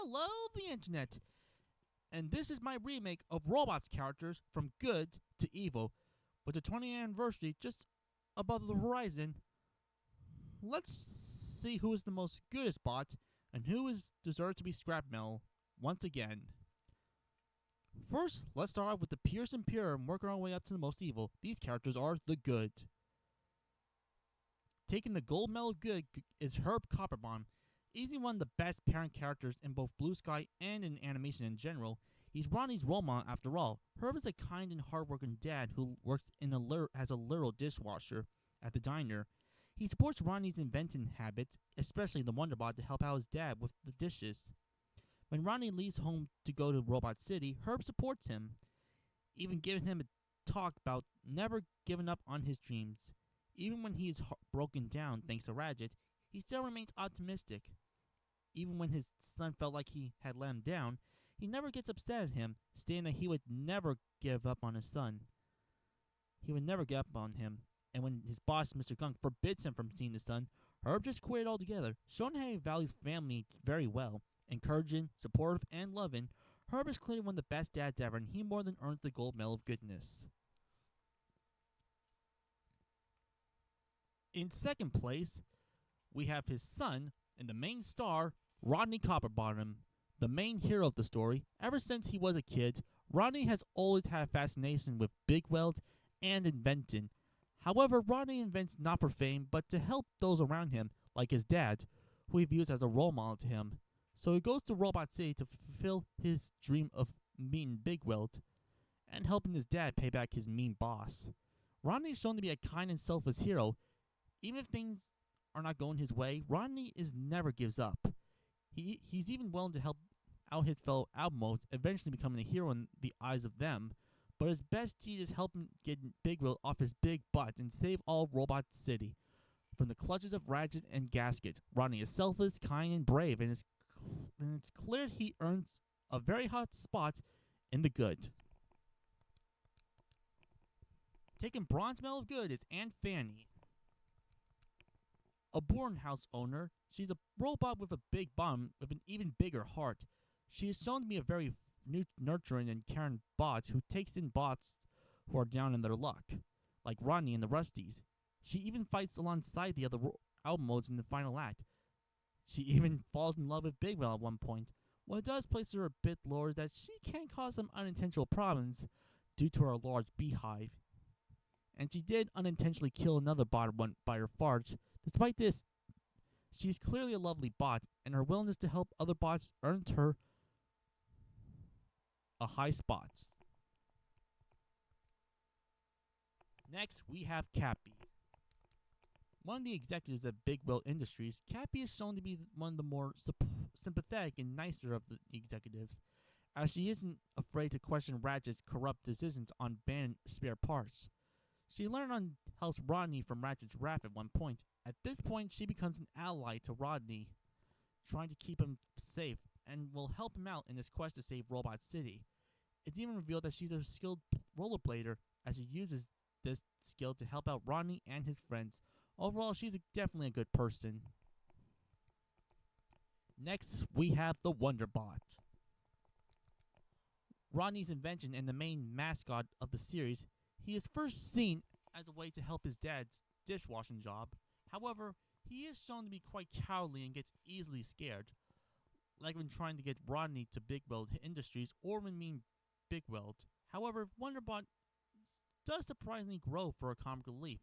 Hello, the internet! And this is my remake of Robots characters from good to evil. With the 20th anniversary just above the horizon, let's see who is the most goodest bot and who is deserved to be scrap metal once again. First, let's start off with the purest and pure and work our way up to the most evil. These characters are the good. Taking the gold medal good is Herb Copperbomb. Easily one of the best parent characters in both Blue Sky and in animation in general. He's Ronnie's role model after all. Herb is a kind and hardworking dad who works in as a literal dishwasher at the diner. He supports Ronnie's inventing habits, especially the Wonderbot, to help out his dad with the dishes. When Ronnie leaves home to go to Robot City, Herb supports him, even giving him a talk about never giving up on his dreams. Even when he is broken down thanks to Radget, he still remains optimistic. Even when his son felt like he had let him down, he never gets upset at him, stating that he would never give up on his son. He would never give up on him, and when his boss, Mr. Gunk, forbids him from seeing his son, Herb just quit altogether, showing how he values family very well. Encouraging, supportive, and loving, Herb is clearly one of the best dads ever, and he more than earns the gold medal of goodness. In second place, we have his son and the main star, Rodney Copperbottom, the main hero of the story. Ever since he was a kid, Rodney has always had a fascination with big weld and inventing. However, Rodney invents not for fame, but to help those around him, like his dad, who he views as a role model to him. So he goes to Robot City to fulfill his dream of meeting Big Weld and helping his dad pay back his mean boss. Rodney is shown to be a kind and selfless hero. Even if things are not going his way, Rodney never gives up. He's even willing to help out his fellow Alamos, eventually becoming a hero in the eyes of them. But his best deed is helping get Big Wheel off his big butt and save all Robot City from the clutches of Ratchet and Gasket. Rodney is selfless, kind, and brave, and it's clear he earns a very hot spot in the good. Taking bronze medal of good is Aunt Fanny. A boarding house owner, she's a robot with a big bum with an even bigger heart. She is shown to be a very nurturing and caring bot who takes in bots who are down in their luck, like Rodney and the Rusties. She even fights alongside the other Alamos in the final act. She even falls in love with Big Whale at one point. What does place her a bit lower is that she can cause some unintentional problems due to her large beehive. And she did unintentionally kill another bot by her farts. Despite this, she's clearly a lovely bot, and her willingness to help other bots earned her a high spot. Next, we have Cappy. One of the executives at Big Wheel Industries, Cappy is shown to be one of the more sympathetic and nicer of the executives, as she isn't afraid to question Ratchet's corrupt decisions on banning spare parts. She learned on helps Rodney from Ratchet's wrath at one point. At this point, she becomes an ally to Rodney, trying to keep him safe, and will help him out in his quest to save Robot City. It's even revealed that she's a skilled rollerblader, as she uses this skill to help out Rodney and his friends. Overall, she's definitely a good person. Next, we have the Wonderbot. Rodney's invention and the main mascot of the series, he is first seen as a way to help his dad's dishwashing job. However, he is shown to be quite cowardly and gets easily scared, like when trying to get Rodney to Big Weld Industries or when meeting Big Weld. However, Wonderbot does surprisingly grow for a comic relief,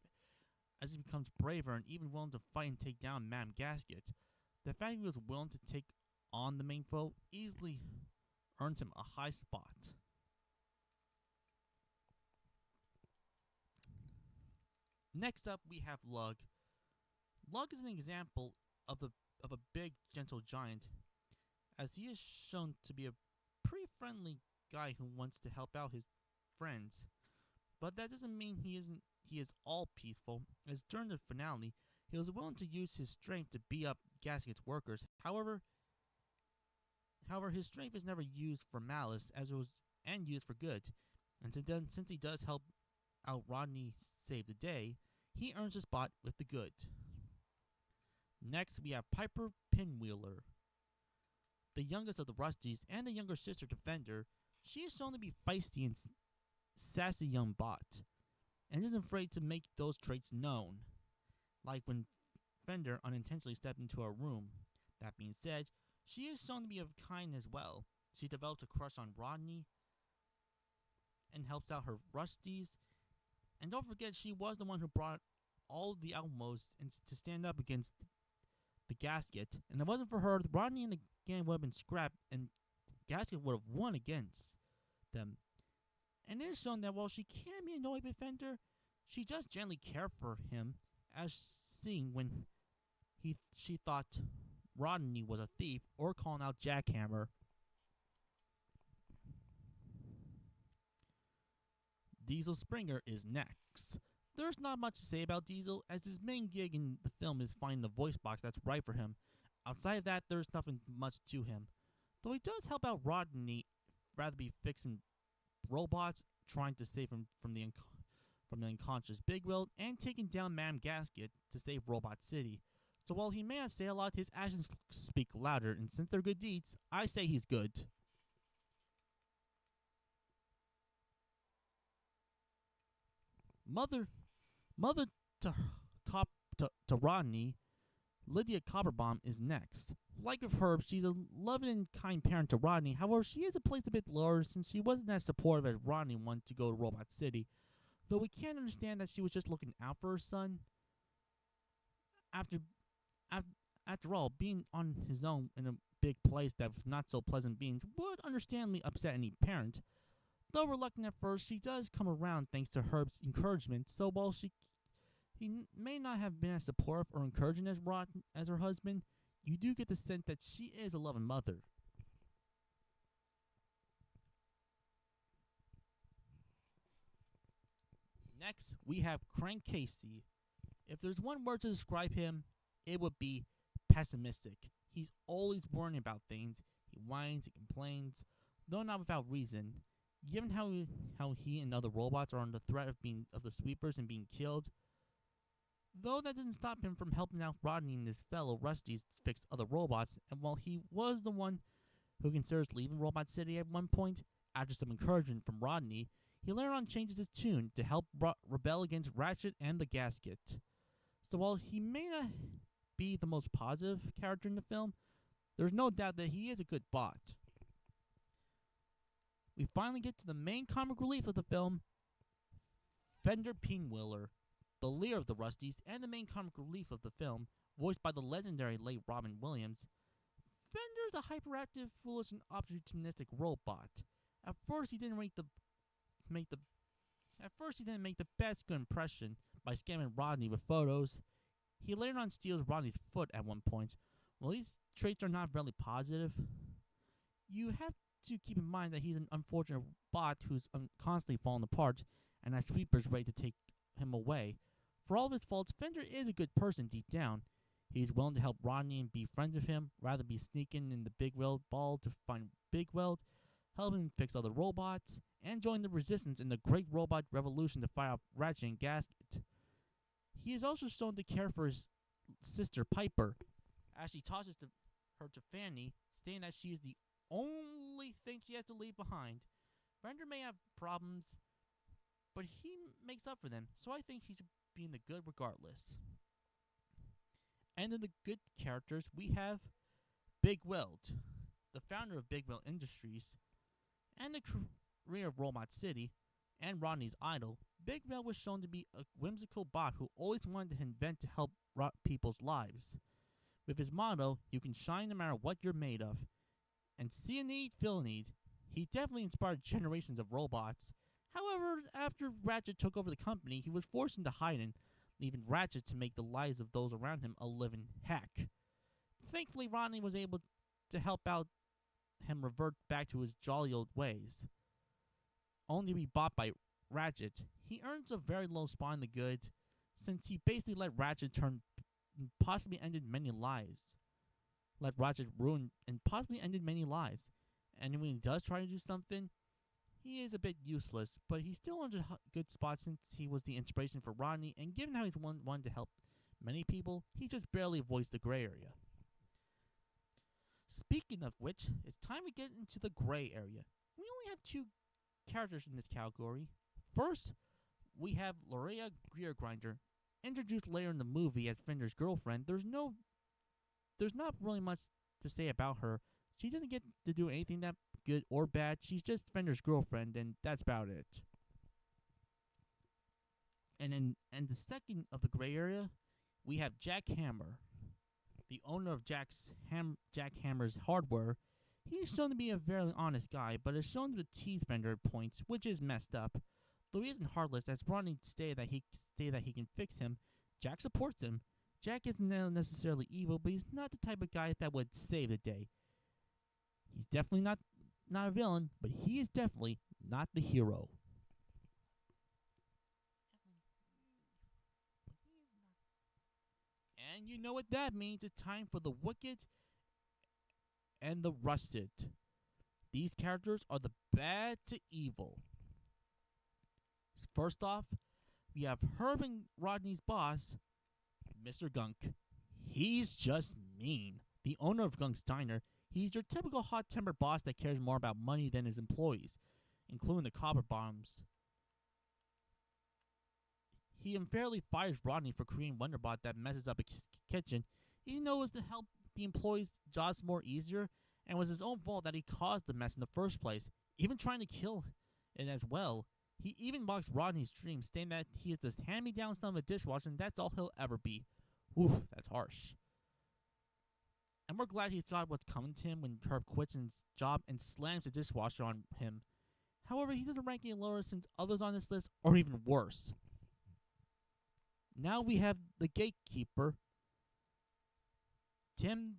as he becomes braver and even willing to fight and take down Madame Gasket. The fact he was willing to take on the main foe easily earns him a high spot. Next up, we have Lug. Lug is an example of a big, gentle giant, as he is shown to be a pretty friendly guy who wants to help out his friends. But that doesn't mean he is all peaceful, as during the finale, he was willing to use his strength to beat up Gasket's workers. However, his strength is never used for malice, and used for good. And since he does help out Rodney save the day, he earns a spot with the good. Next, we have Piper Pinwheeler. The the youngest of the Rusties and the younger sister to Fender, she is shown to be feisty and sassy young bot, and isn't afraid to make those traits known, like when Fender unintentionally stepped into her room. That being said, she is shown to be of kind as well. She develops a crush on Rodney and helps out her Rusties. And don't forget, she was the one who brought all of the Alamos to stand up against the Gasket. And if it wasn't for her, Rodney and the gang would have been scrapped, and Gasket would have won against them. And it is shown that while she can be annoyed with Fender, she does gently care for him, as seen when she thought Rodney was a thief or calling out Jackhammer. Diesel Springer is next. There's not much to say about Diesel, as his main gig in the film is finding the voice box that's right for him. Outside of that, there's nothing much to him. Though he does help out Rodney, rather be fixing robots, trying to save him from the unconscious Big Will, and taking down Madame Gasket to save Robot City. So while he may not say a lot, his actions speak louder, and since they're good deeds, I say he's good. Mother to Rodney, Lydia Copperbaum is next. Like with Herb, she's a loving and kind parent to Rodney. However, she is placed a bit lower since she wasn't as supportive as Rodney wanted to go to Robot City. Though we can understand that she was just looking out for her son. After all, being on his own in a big place that with not so pleasant beings would understandably upset any parent. Though reluctant at first, she does come around thanks to Herb's encouragement. So while he may not have been as supportive or encouraging as her husband, you do get the sense that she is a loving mother. Next, we have Crank Casey. If there's one word to describe him, it would be pessimistic. He's always worrying about things. He whines and complains, though not without reason. Given how he and other robots are under threat of the sweepers and being killed, though that didn't stop him from helping out Rodney and his fellow Rusties to fix other robots, and while he was the one who considers leaving Robot City at one point, after some encouragement from Rodney, he later on changes his tune to help rebel against Ratchet and the Gasket. So while he may not be the most positive character in the film, there's no doubt that he is a good bot. We finally get to the main comic relief of the film, Fender Pinwheeler, the leader of the Rusties and the main comic relief of the film, voiced by the legendary late Robin Williams. Fender is a hyperactive, foolish, and opportunistic robot. At first, he didn't make the best good impression by scamming Rodney with photos. He later on steals Rodney's foot at one point. While these traits are not very positive, you have to keep in mind that he's an unfortunate bot who's constantly falling apart and has sweepers ready to take him away. For all of his faults, Fender is a good person deep down. He's willing to help Rodney and be friends with him, rather be sneaking in the Big Weld ball to find Big Weld, helping him fix other robots, and join the resistance in the Great Robot Revolution to fight off Ratchet and Gasket. He is also shown to care for his sister Piper, as he tosses her to Fanny, stating that she is the only thing she has to leave behind. Fender may have problems, but he makes up for them, so I think he should be in the good regardless. And in the good characters, we have Big Weld, the founder of Big Weld Industries, and the creator of Robot City, and Rodney's idol. Big Weld was shown to be a whimsical bot who always wanted to invent to help people's lives. With his motto, you can shine no matter what you're made of, and see a need, feel a need, he definitely inspired generations of robots. However, after Ratchet took over the company, he was forced into hiding, leaving Ratchet to make the lives of those around him a living heck. Thankfully, Rodney was able to help out him revert back to his jolly old ways, only to be bought by Ratchet. He earns a very low spot in the goods, since he basically let Ratchet turn and possibly ended many lives. Let Ratchet ruin and possibly ended many lives. And when he does try to do something, he is a bit useless, but he's still on a good spot since he was the inspiration for Rodney, and given how he's wanted to help many people, he just barely avoids the gray area. Speaking of which, it's time we get into the gray area. We only have two characters in this category. First, we have Lorea Greergrinder, introduced later in the movie as Fender's girlfriend. There's not really much to say about her. She doesn't get to do anything that good or bad. She's just Fender's girlfriend, and that's about it. And the second of the gray area, we have Jack Hammer, the owner of Jack Hammer's Hardware. He's shown to be a very honest guy, but is shown to tease Fender at points, which is messed up. Though he isn't heartless, as Rodney stated that he can fix him, Jack supports him. Jack isn't necessarily evil, but he's not the type of guy that would save the day. He's definitely not a villain, but he is definitely not the hero. And you know what that means. It's time for the Wicked and the Rusted. These characters are the bad to evil. First off, we have Herb and Rodney's boss, Mr. Gunk. He's just mean. The owner of Gunk's Diner, he's your typical hot-tempered boss that cares more about money than his employees, including the copper bombs. He unfairly fires Rodney for creating Wonderbot that messes up his kitchen, even though it was to help the employees' jobs more easier, and was his own fault that he caused the mess in the first place, even trying to kill it as well. He even mocks Rodney's dream, stating that he is this hand-me-down son of a dishwasher and that's all he'll ever be. Oof, that's harsh. And we're glad he's got what's coming to him when Herb quits his job and slams the dishwasher on him. However, he doesn't rank any lower since others on this list are even worse. Now we have the gatekeeper, Tim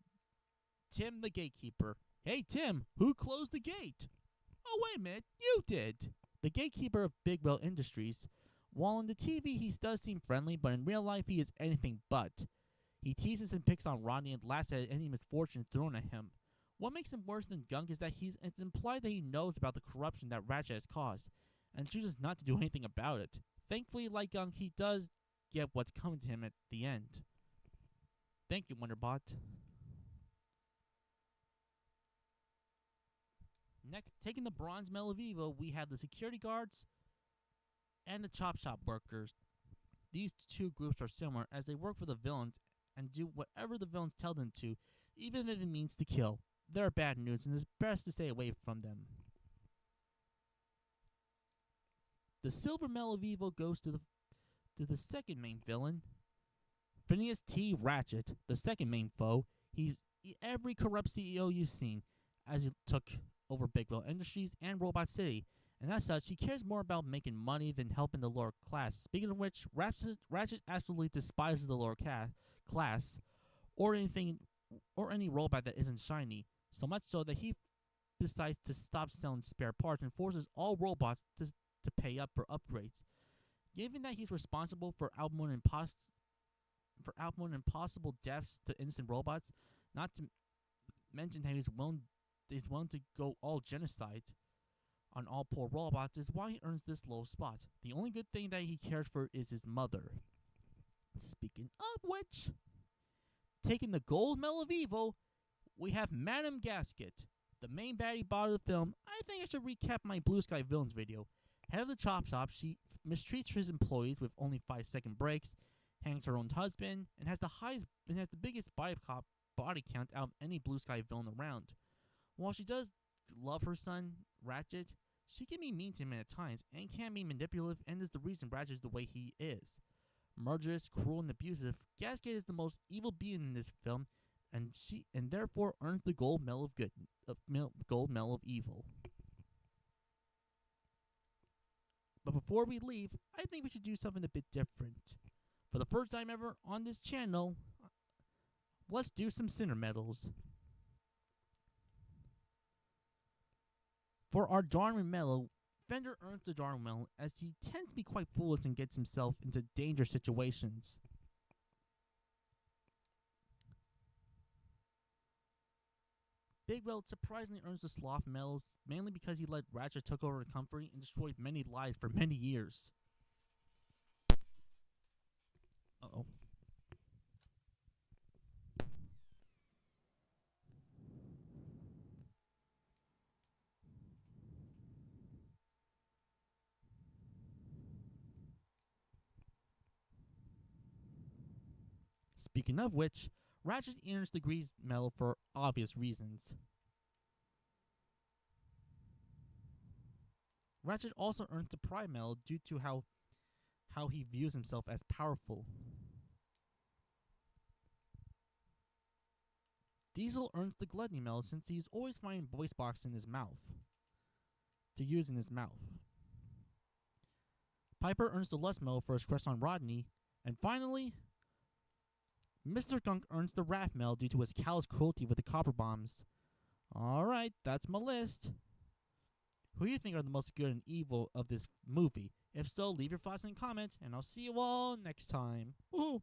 the gatekeeper. Hey Tim, who closed the gate? Oh wait a minute, you did. The gatekeeper of Big Well Industries. While on the TV he does seem friendly, but in real life he is anything but. He teases and picks on Rodney and laughs at any misfortune thrown at him. What makes him worse than Gunk is that it's implied that he knows about the corruption that Ratchet has caused, and chooses not to do anything about it. Thankfully, like Gunk, he does get what's coming to him at the end. Thank you, Wonderbot. Next, taking the Bronze Medal of Evil, we have the security guards and the chop shop workers. These two groups are similar as they work for the villains and do whatever the villains tell them to, even if it means to kill. They're bad news and it's best to stay away from them. The Silver Medal of Evil goes to the second main villain, Phineas T. Ratchet, the second main foe. He's every corrupt CEO you've seen, as he took over Big Well Industries and Robot City, and as such, he cares more about making money than helping the lower class. Speaking of which, Ratchet absolutely despises the lower class, or any robot that isn't shiny, so much so that he decides to stop selling spare parts and forces all robots to pay up for upgrades. Given that he's responsible for outrunning impossible deaths to innocent robots, not to mention that he's willing to go all genocide on all poor robots, is why he earns this low spot. The only good thing that he cares for is his mother. Speaking of which, taking the Gold Medal of Evil, we have Madame Gasket, the main baddie bot of the film. I think I should recap my Blue Sky Villains video. Head of the chop shop, she mistreats his employees with only 5-second breaks, hangs her own husband, and has the biggest body count out of any Blue Sky villain around. While she does love her son, Ratchet, she can be mean to him at times and can be manipulative, and is the reason Ratchet is the way he is. Murderous, cruel, and abusive, Gasket is the most evil being in this film, and therefore earns the Gold Medal of Evil. But before we leave, I think we should do something a bit different. For the first time ever on this channel, let's do some Sinner Medals. For our Darwin Medal, Fender earns the Darwin Medal as he tends to be quite foolish and gets himself into dangerous situations. Big Well surprisingly earns the Sloth Medal, mainly because he let Ratchet took over the company and destroyed many lives for many years. Speaking of which, Ratchet earns the Grease Medal for obvious reasons. Ratchet also earns the Pride Medal due to how he views himself as powerful. Diesel earns the Gluttony Medal since he's always finding voice box in his mouth to use in his mouth. Piper earns the Lust Medal for his crush on Rodney. And finally, Mr. Gunk earns the Wrath Medal due to his callous cruelty with the copper bombs. Alright, that's my list. Who do you think are the most good and evil of this movie? If so, leave your thoughts in the comments, and I'll see you all next time. Woohoo!